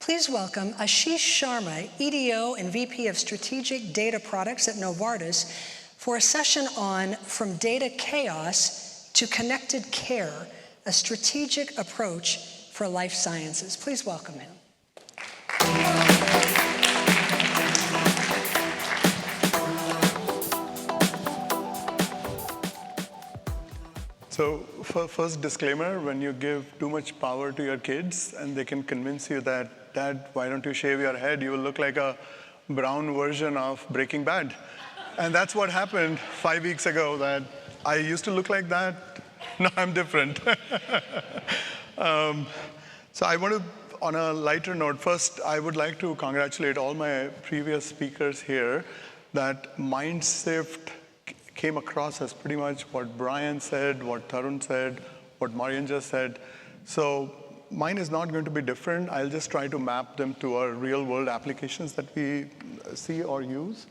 Please welcome Ashish Sharma, EDO and VP of Strategic Data Products at Novartis, for a session on From Data Chaos to Connected Care, a strategic approach for life sciences. Please welcome him. So first disclaimer, when you give too much power to your kids and they can convince you that, Dad, why don't you shave your head? You will look like a brown version of Breaking Bad. And that's what happened 5 weeks ago, that I used to look like that. No, I'm different. So I want to, on a lighter note, first I would like to congratulate all my previous speakers here that mind shift came across as pretty much what Brian said, what Tarun said, what Marian just said. So mine is not going to be different. I'll just try to map them to our real-world applications that we see or use.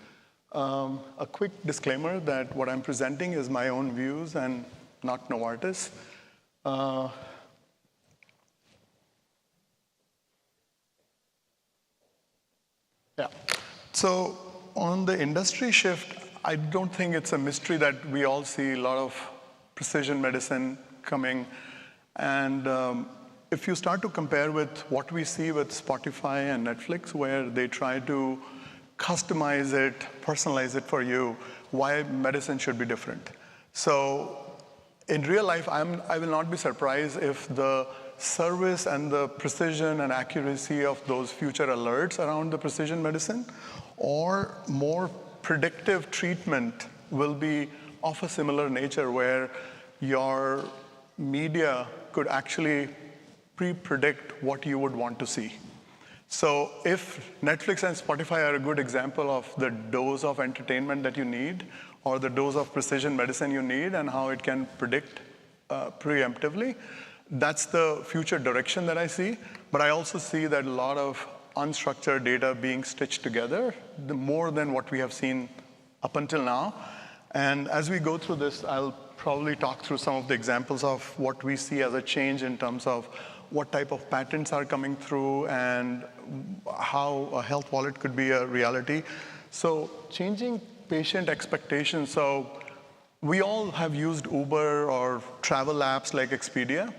A quick disclaimer that what I'm presenting is my own views and not Novartis. Yeah. So on the industry shift, I don't think it's a mystery that we all see a lot of precision medicine coming. And if you start to compare with what we see with Spotify and Netflix, where they try to customize it, personalize it for you, why medicine should be different. So in real life, I will not be surprised if the service and the precision and accuracy of those future alerts around the precision medicine or more predictive treatment will be of a similar nature, where your media could actually pre-predict what you would want to see. So if Netflix and Spotify are a good example of the dose of entertainment that you need, or the dose of precision medicine you need, and how it can predict preemptively, that's the future direction that I see. But I also see that a lot of unstructured data being stitched together, more than what we have seen up until now. And as we go through this, I'll probably talk through some of the examples of what we see as a change in terms of what type of patents are coming through and how a health wallet could be a reality. So changing patient expectations. So we all have used Uber or travel apps like Expedia.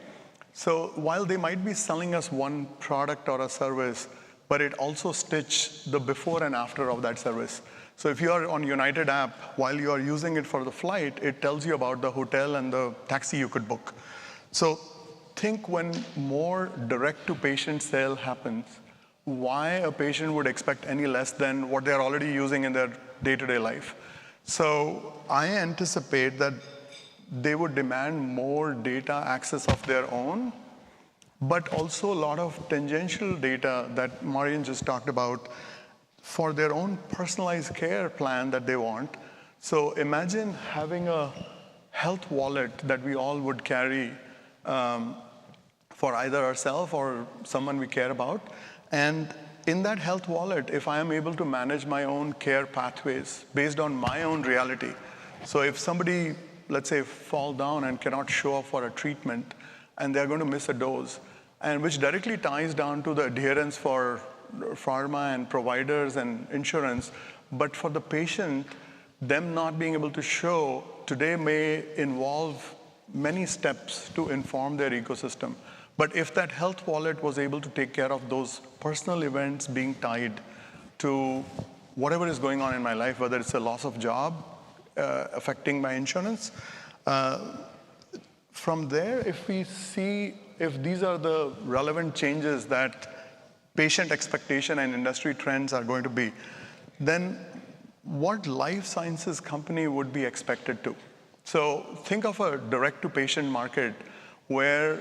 So while they might be selling us one product or a service, but it also stitches the before and after of that service. So if you are on United app, while you are using it for the flight, it tells you about the hotel and the taxi you could book. So think when more direct-to-patient sale happens, why a patient would expect any less than what they're already using in their day-to-day life. So I anticipate that they would demand more data access of their own, but also a lot of tangential data that Marian just talked about for their own personalized care plan that they want. So imagine having a health wallet that we all would carry for either ourselves or someone we care about. And in that health wallet, if I am able to manage my own care pathways based on my own reality. So if somebody, let's say, fall down and cannot show up for a treatment, and they're going to miss a dose, and which directly ties down to the adherence for pharma and providers and insurance. But for the patient, them not being able to show today may involve many steps to inform their ecosystem. But if that health wallet was able to take care of those personal events being tied to whatever is going on in my life, whether it's a loss of job affecting my insurance, from there, if we see if these are the relevant changes that patient expectation and industry trends are going to be, then what life sciences company would be expected to? So think of a direct-to-patient market where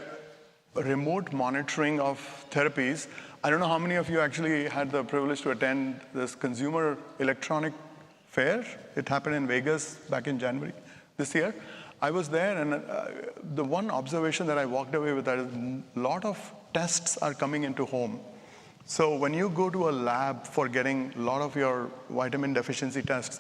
remote monitoring of therapies. I don't know how many of you actually had the privilege to attend this consumer electronic fair. It happened in Vegas back in January this year. I was there, and the one observation that I walked away with is a lot of tests are coming into home. So when you go to a lab for getting a lot of your vitamin deficiency tests,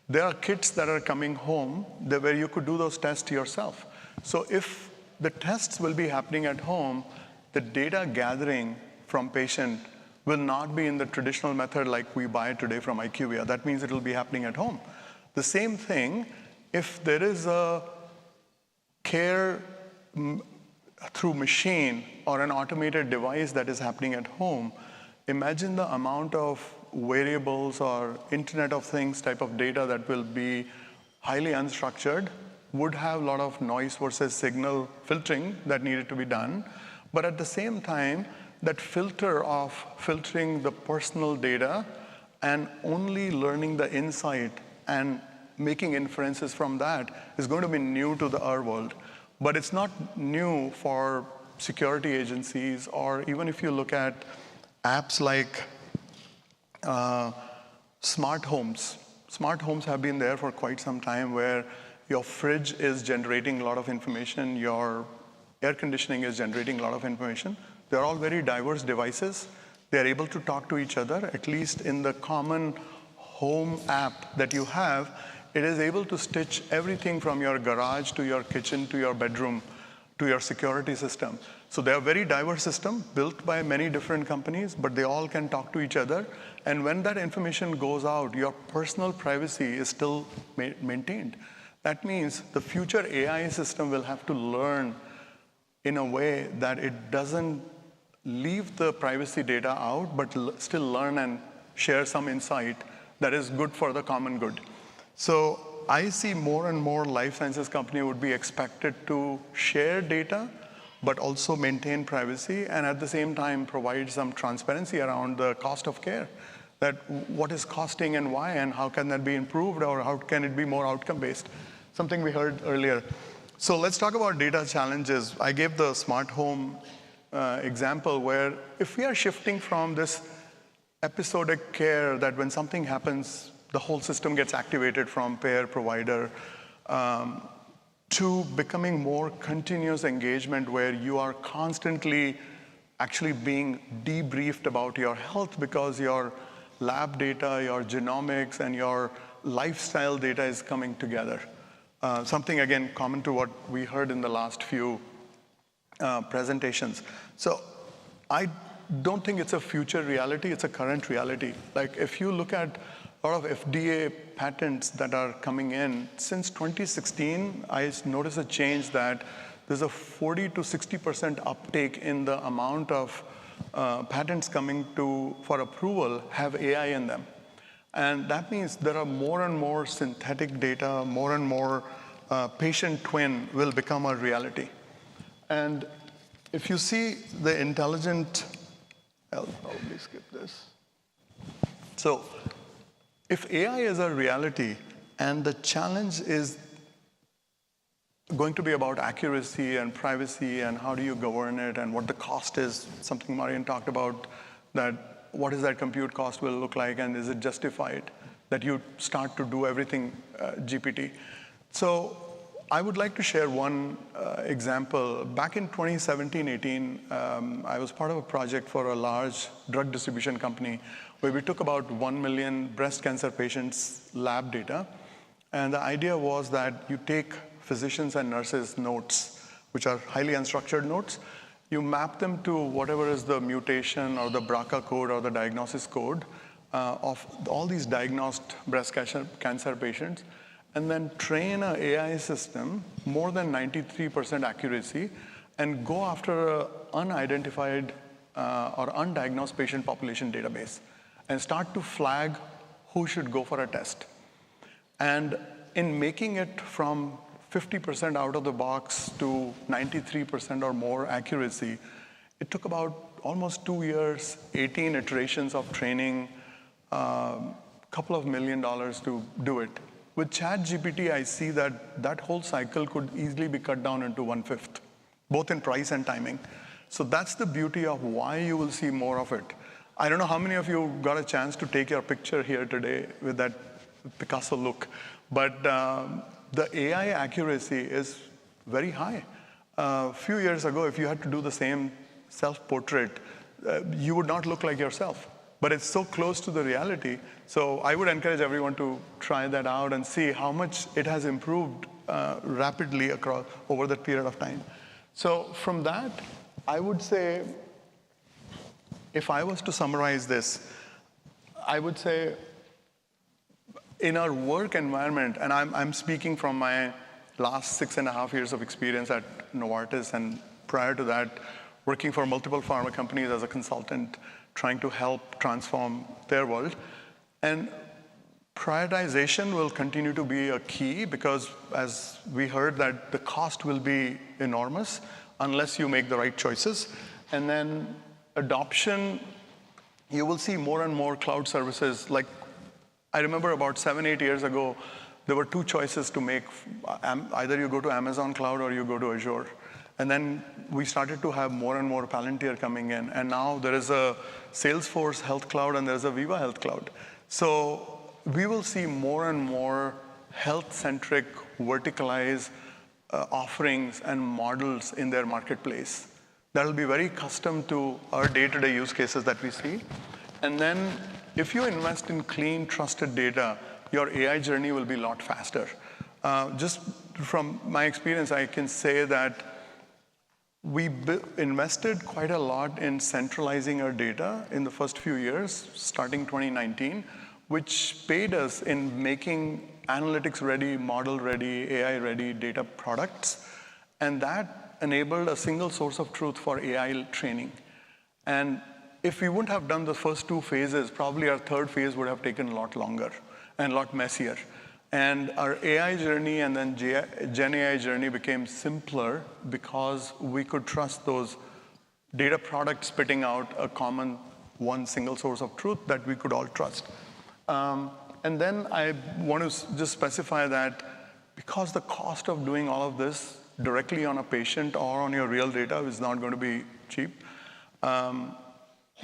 there are kits that are coming home where you could do those tests yourself. So if the tests will be happening at home, the data gathering from patient will not be in the traditional method like we buy today from IQVIA. That means it will be happening at home. The same thing, if there is a care through machine or an automated device that is happening at home, imagine the amount of variables or Internet of Things type of data that will be highly unstructured, would have a lot of noise versus signal filtering that needed to be done. But at the same time, that filter of filtering the personal data and only learning the insight and making inferences from that is going to be new to our world. But it's not new for security agencies, or even if you look at apps like smart homes. Smart homes have been there for quite some time, where your fridge is generating a lot of information, your air conditioning is generating a lot of information. They're all very diverse devices. They're able to talk to each other, at least in the common home app that you have. It is able to stitch everything from your garage to your kitchen to your bedroom to your security system. So they're a very diverse system built by many different companies, but they all can talk to each other. And when that information goes out, your personal privacy is still maintained. That means the future AI system will have to learn in a way that it doesn't leave the privacy data out, but still learn and share some insight that is good for the common good. So I see more and more life sciences company would be expected to share data, but also maintain privacy, and at the same time provide some transparency around the cost of care. That what is costing and why, and how can that be improved, or how can it be more outcome-based? Something we heard earlier. So let's talk about data challenges. I gave the smart home example, where if we are shifting from this episodic care that when something happens, the whole system gets activated from payer, provider, to becoming more continuous engagement, where you are constantly actually being debriefed about your health, because your lab data, your genomics, and your lifestyle data is coming together. Something, again, common to what we heard in the last few presentations. So I don't think it's a future reality, it's a current reality. Like if you look at a lot of FDA patents that are coming in, since 2016, I noticed a change that there's a 40 to 60% uptake in the amount of patents coming for approval have AI in them. And that means there are more and more synthetic data, more and more patient twin will become a reality. And if you see the intelligent, I'll probably skip this. So if AI is a reality, and the challenge is going to be about accuracy and privacy and how do you govern it and what the cost is, something Marian talked about, that what is that compute cost will look like, and is it justified that you start to do everything GPT. So I would like to share one example. Back in 2017-18, I was part of a project for a large drug distribution company where we took about 1 million breast cancer patients' lab data. And the idea was that you take physicians and nurses' notes, which are highly unstructured notes, you map them to whatever is the mutation or the BRCA code or the diagnosis code of all these diagnosed breast cancer patients, and then train an AI system, more than 93% accuracy, and go after an unidentified or undiagnosed patient population database and start to flag who should go for a test. And in making it from 50% out of the box to 93% or more accuracy, it took about almost 2 years, 18 iterations of training, couple of $1 million to do it. With ChatGPT, I see that that whole cycle could easily be cut down into 1/5, both in price and timing. So that's the beauty of why you will see more of it. I don't know how many of you got a chance to take your picture here today with that Picasso look, but the AI accuracy is very high. A few years ago, if you had to do the same self-portrait, you would not look like yourself. But it's so close to the reality. So I would encourage everyone to try that out and see how much it has improved rapidly over that period of time. So from that, I would say if I was to summarize this, I would say in our work environment, and I'm speaking from my last 6.5 years of experience at Novartis, and prior to that, working for multiple pharma companies as a consultant, trying to help transform their world. And prioritization will continue to be a key because, as we heard, that the cost will be enormous unless you make the right choices. And then adoption, you will see more and more cloud services. Like, I remember about 7-8 years ago, there were two choices to make. Either you go to Amazon Cloud or you go to Azure. And then we started to have more and more Palantir coming in. And now there is a Salesforce Health Cloud and there's a Viva Health Cloud. So we will see more and more health-centric, verticalized offerings and models in their marketplace. That will be very custom to our day-to-day use cases that we see. And then if you invest in clean, trusted data, your AI journey will be a lot faster. Just from my experience, I can say that we invested quite a lot in centralizing our data in the first few years, starting 2019, which paid us in making analytics-ready, model-ready, AI-ready data products. And that enabled a single source of truth for AI training. And if we wouldn't have done the first two phases, probably our third phase would have taken a lot longer and a lot messier. And our AI journey and then GenAI journey became simpler because we could trust those data products spitting out a common one single source of truth that we could all trust. And then I want to just specify that because the cost of doing all of this directly on a patient or on your real data is not going to be cheap.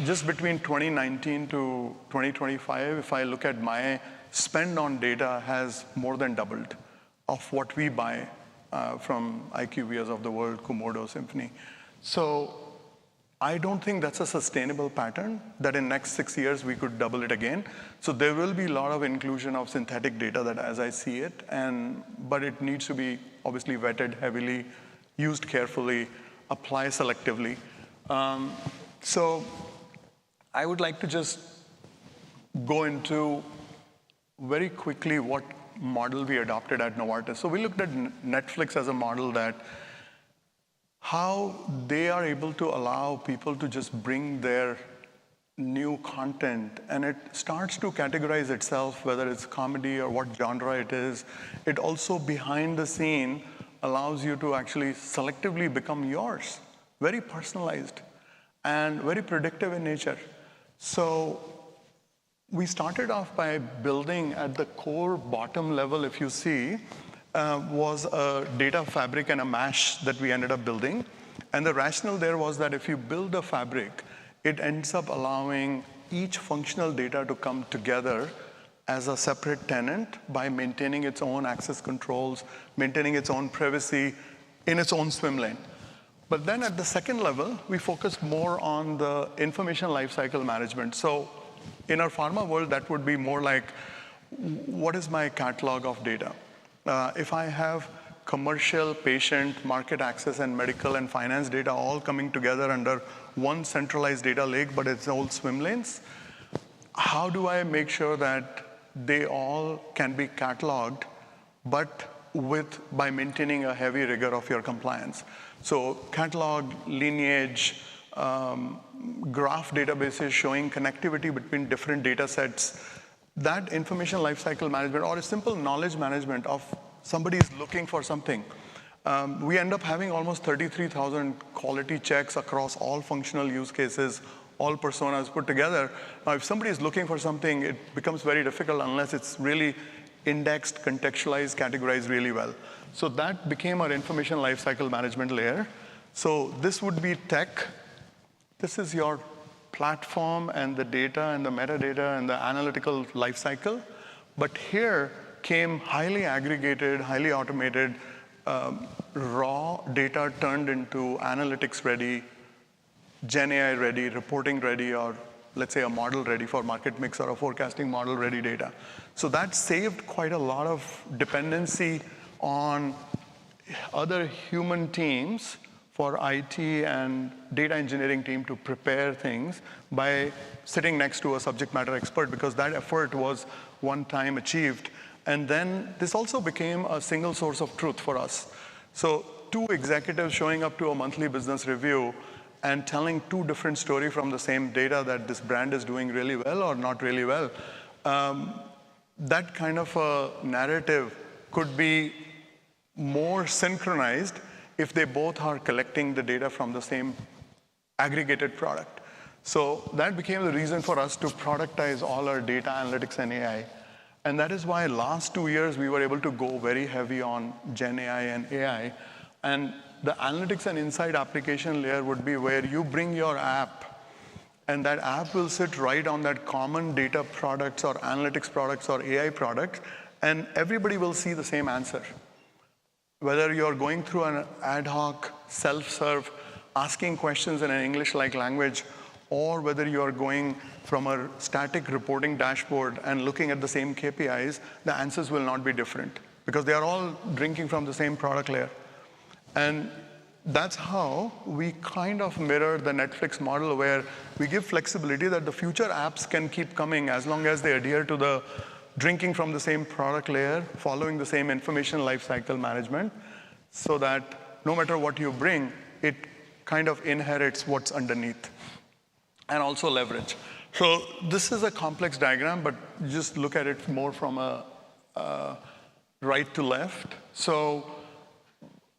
Just between 2019 to 2025, if I look at my spend on data has more than doubled of what we buy from IQVIAs of the world, Komodo, Symphony. So I don't think that's a sustainable pattern, that in next 6 years we could double it again. So there will be a lot of inclusion of synthetic data that as I see it, but it needs to be obviously vetted heavily, used carefully, apply selectively. So I would like to just go into very quickly what model we adopted at Novartis. So we looked at Netflix as a model that how they are able to allow people to just bring their new content, and it starts to categorize itself, whether it's comedy or what genre it is. It also, behind the scene, allows you to actually selectively become yours, very personalized and very predictive in nature. So we started off by building at the core bottom level, if you see, was a data fabric and a mesh that we ended up building. And the rationale there was that if you build a fabric, it ends up allowing each functional data to come together as a separate tenant by maintaining its own access controls, maintaining its own privacy in its own swim lane. But then at the second level, we focused more on the information lifecycle management. So in our pharma world, that would be more like, what is my catalog of data? If I have commercial, patient, market access, and medical and finance data all coming together under one centralized data lake, but it's all swim lanes, how do I make sure that they all can be cataloged, but by maintaining a heavy rigor of your compliance? So catalog, lineage, graph databases showing connectivity between different data sets, that information lifecycle management, or a simple knowledge management of somebody is looking for something. We end up having almost 33,000 quality checks across all functional use cases, all personas put together. Now, if somebody is looking for something, it becomes very difficult unless it's really indexed, contextualized, categorized really well. So that became our information lifecycle management layer. So this would be tech. This is your platform and the data and the metadata and the analytical lifecycle. But here came highly aggregated, highly automated, raw data turned into analytics ready, GenAI ready, reporting ready, or let's say a model ready for market mix or a forecasting model ready data. So that saved quite a lot of dependency on other human teams for IT and data engineering team to prepare things by sitting next to a subject matter expert, because that effort was one time achieved. And then this also became a single source of truth for us. So two executives showing up to a monthly business review and telling two different stories from the same data, that this brand is doing really well or not really well. That kind of a narrative could be more synchronized if they both are collecting the data from the same aggregated product. So that became the reason for us to productize all our data analytics and AI. And that is why last 2 years we were able to go very heavy on GenAI and AI. And the analytics and insight application layer would be where you bring your app, and that app will sit right on that common data products or analytics products or AI products, and everybody will see the same answer. Whether you're going through an ad hoc, self-serve, asking questions in an English-like language, or whether you're going from a static reporting dashboard and looking at the same KPIs, the answers will not be different, because they are all drinking from the same product layer. And that's how we kind of mirror the Netflix model, where we give flexibility that the future apps can keep coming as long as they adhere to the drinking from the same product layer, following the same information lifecycle management, so that no matter what you bring, it kind of inherits what's underneath. And also leverage. So this is a complex diagram, but just look at it more from a right to left. So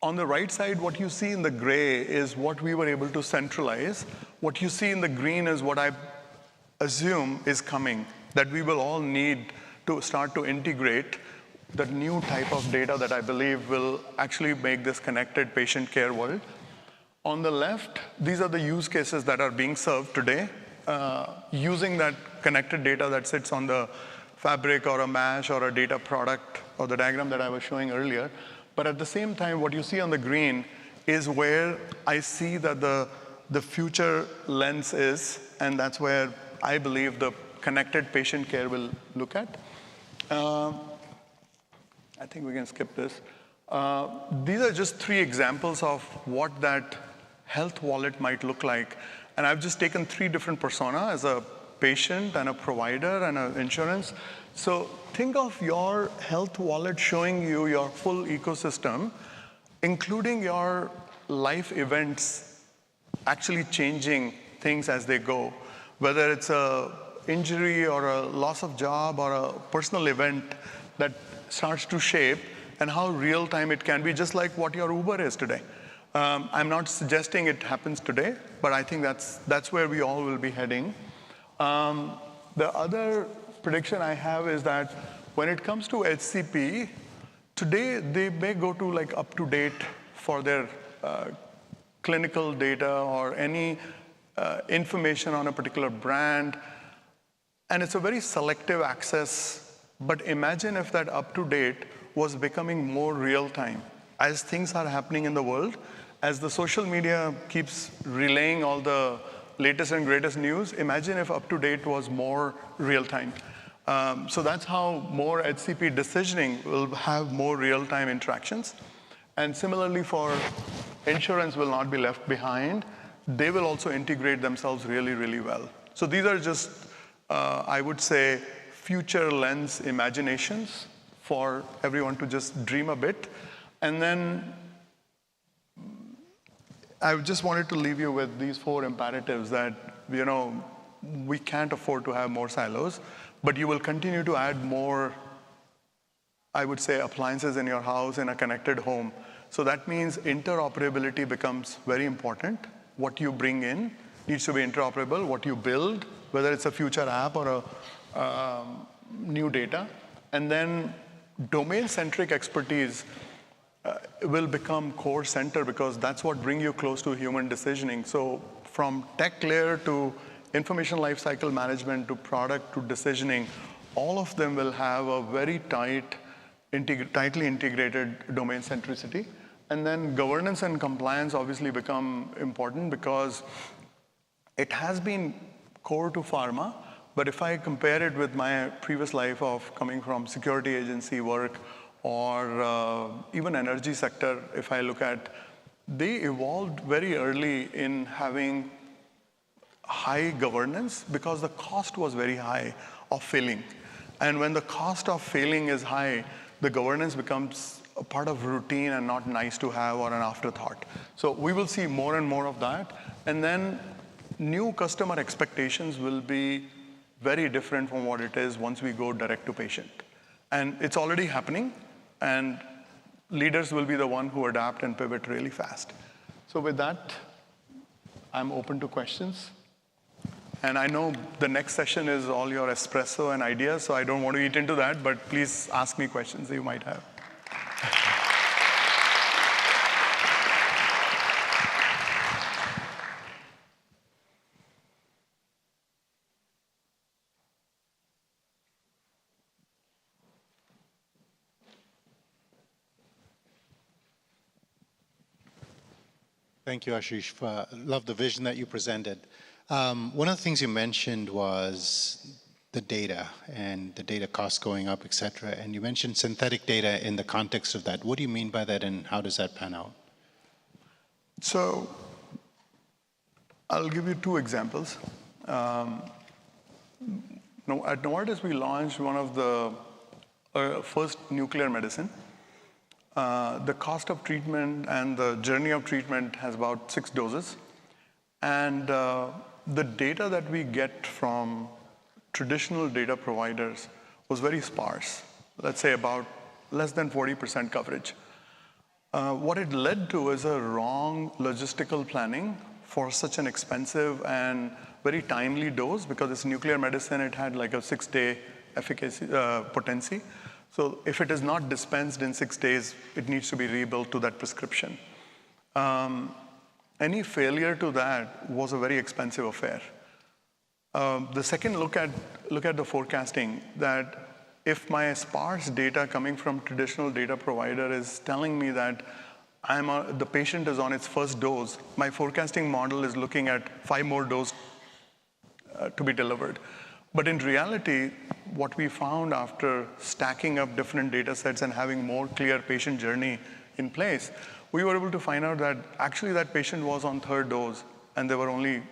on the right side, what you see in the gray is what we were able to centralize. What you see in the green is what I assume is coming, that we will all need to start to integrate the new type of data that I believe will actually make this connected patient care world. On the left, these are the use cases that are being served today, using that connected data that sits on the fabric or a mesh or a data product or the diagram that I was showing earlier. But at the same time, what you see on the green is where I see that the future lens is, and that's where I believe the connected patient care will look at. I think we can skip this. These are just 3 examples of what that health wallet might look like. And I've just taken 3 different personas, as a patient and a provider and an insurance. So think of your health wallet showing you your full ecosystem, including your life events actually changing things as they go, whether it's a injury or a loss of job or a personal event that starts to shape, and how real time it can be, just like what your Uber is today. I'm not suggesting it happens today, but I think that's where we all will be heading. The other prediction I have is that when it comes to HCP, today they may go to like up to date for their clinical data or any information on a particular brand. And it's a very selective access, but imagine if that up to date was becoming more real time as things are happening in the world, as the social media keeps relaying all the latest and greatest news. Imagine if up to date was more real time. So that's how more HCP decisioning will have more real time interactions. And similarly for insurance will not be left behind. They will also integrate themselves really, really well. So these are just, I would say, future lens imaginations for everyone to just dream a bit. And then I just wanted to leave you with these 4 imperatives that, we can't afford to have more silos, but you will continue to add more, I would say, appliances in your house in a connected home. So that means interoperability becomes very important. What you bring in needs to be interoperable. What you build, whether it's a future app or a new data. And then domain-centric expertise will become core center, because that's what brings you close to human decisioning. So from tech layer to information lifecycle management to product to decisioning, all of them will have a very tightly integrated domain centricity. And then governance and compliance obviously become important, because it has been core to pharma. But if I compare it with my previous life of coming from security agency work or even energy sector, if I look at they evolved very early in having high governance because the cost was very high of failing. And when the cost of failing is high, the governance becomes a part of routine and not nice to have or an afterthought. So we will see more and more of that. And then new customer expectations will be very different from what it is once we go direct to patient. And it's already happening, and leaders will be the one who adapt and pivot really fast. So with that, I'm open to questions. And I know the next session is all your espresso and ideas, so I don't want to eat into that, but please ask me questions that you might have. Thank you, Ashish. Love the vision that you presented. One of the things you mentioned was the data and the data costs going up, et cetera. And you mentioned synthetic data in the context of that. What do you mean by that, and how does that pan out? So I'll give you two examples. At Novartis, we launched one of the first nuclear medicine. The cost of treatment and the journey of treatment has about 6 doses. And the data that we get from traditional data providers was very sparse, let's say about less than 40% coverage. What it led to is a wrong logistical planning for such an expensive and very timely dose, because it's nuclear medicine, it had like a 6-day efficacy, potency. So if it is not dispensed in 6 days, it needs to be rebuilt to that prescription. Any failure to that was a very expensive affair. The second, look at the forecasting, that if my sparse data coming from traditional data provider is telling me that the patient is on its first dose, my forecasting model is looking at 5 more doses to be delivered. But in reality, what we found after stacking up different data sets and having more clear patient journey in place, we were able to find out that actually that patient was on 3rd dose and there were only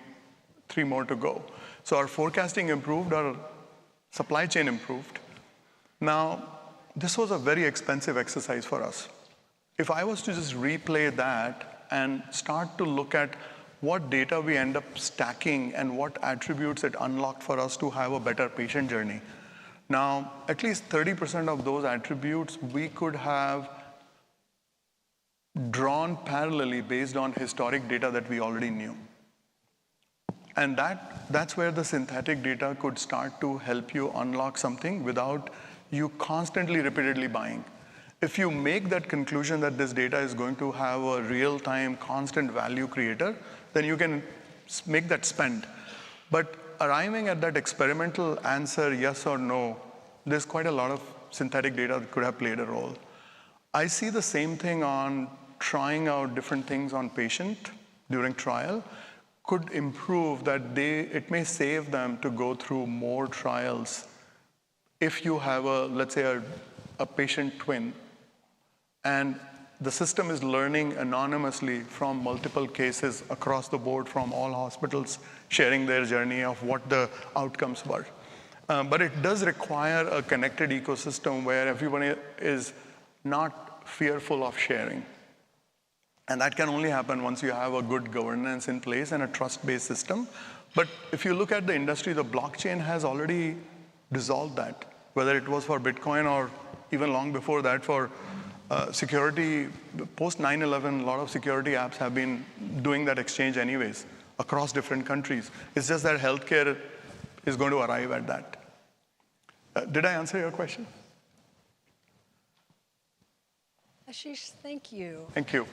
3 more to go. So our forecasting improved, our supply chain improved. Now, this was a very expensive exercise for us. If I was to just replay that and start to look at what data we end up stacking and what attributes it unlocked for us to have a better patient journey. Now, at least 30% of those attributes we could have drawn parallelly based on historic data that we already knew. And that's where the synthetic data could start to help you unlock something without you constantly, repeatedly buying. If you make that conclusion that this data is going to have a real-time, constant value creator, then you can make that spend. But arriving at that experimental answer, yes or no, there's quite a lot of synthetic data that could have played a role. I see the same thing on trying out different things on patient during trial could improve that it may save them to go through more trials if you have let's say a patient twin, and the system is learning anonymously from multiple cases across the board from all hospitals sharing their journey of what the outcomes were. But it does require a connected ecosystem where everyone is not fearful of sharing. And that can only happen once you have a good governance in place and a trust-based system. But if you look at the industry, the blockchain has already dissolved that, whether it was for Bitcoin or even long before that for security. Post 9/11, a lot of security apps have been doing that exchange anyways across different countries. It's just that healthcare is going to arrive at that. Did I answer your question? Ashish, thank you. Thank you.